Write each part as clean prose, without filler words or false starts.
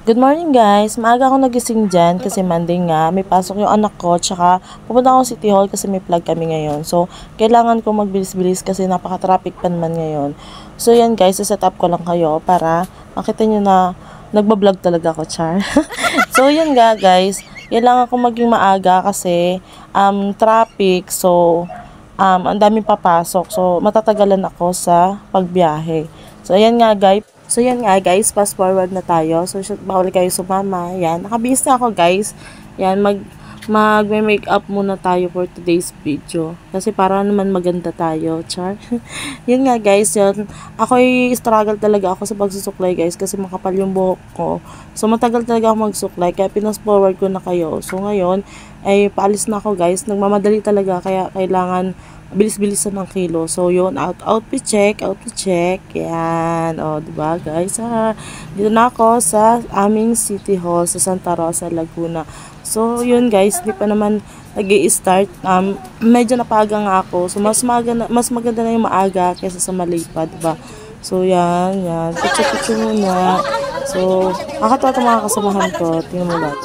Good morning guys! Maaga ako nagising dyan kasi Monday nga. May pasok yung anak ko tsaka pupunta ako City Hall kasi may vlog kami ngayon. So, kailangan ko magbilis-bilis kasi napaka-traffic pa naman ngayon. So, yan guys, set up ko lang kayo para makita nyo na nagbablog talaga ako, char. So, yan nga guys. Kailangan ko maging maaga kasi traffic. So, ang daming papasok. So, matatagalan ako sa pagbiyahe. So, ayan nga guys. So, yan nga guys, fast forward na tayo. So, bawal kayo sumama. Yan, nakabihis na ako guys. Yan, make up muna tayo for today's video. Kasi para naman maganda tayo, char. Yan nga guys, yan. Ako'y struggle talaga ako sa pagsusuklay guys kasi makapal yung buhok ko. So, matagal talaga ako magsuklay kaya pinas forward ko na kayo. So, ngayon, ay paalis na ako guys. Nagmamadali talaga kaya kailangan bilis-bilisan ng kilo. So, yun, outfit check. Yan, o, diba, guys, dito na ako sa aming City Hall sa Santa Rosa, Laguna. So, yun, guys, di pa naman nag-i-start. Medyo napaga nga ako. So, mas maganda na yung maaga kaysa sa malipa, diba? So, yan. Picture muna. So, nakakatawa itong mga kasamahan ko. Tingnan mo lang.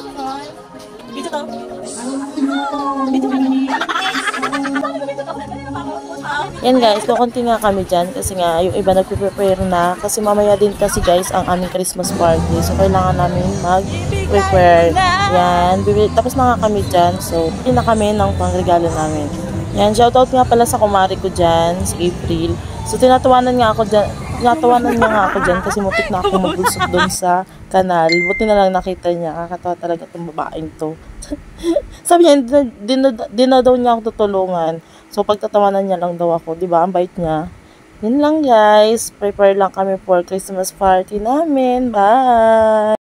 Yan guys, kukunti nga kami dyan kasi nga yung iba nagpe-prepare na kasi mamaya din kasi guys ang aming Christmas party. So kailangan namin mag-prepare. Yan, tapos na nga kami dyan. So, hindi na kami ng pangregalo namin. Yan, shoutout nga pala sa kumari ko dyan, si April. So tinatawanan niya nga ako dyan kasi mutik na ako mabulsot doon sa kanal. Buti na lang nakita niya. Kakatawa talaga itong babaeng to. Sabi niya, di na daw niya ako tutulungan. So, pagtatawanan niya lang daw ako. Diba? Ang bait niya. Yun lang guys. Prepare lang kami for Christmas party namin. Bye!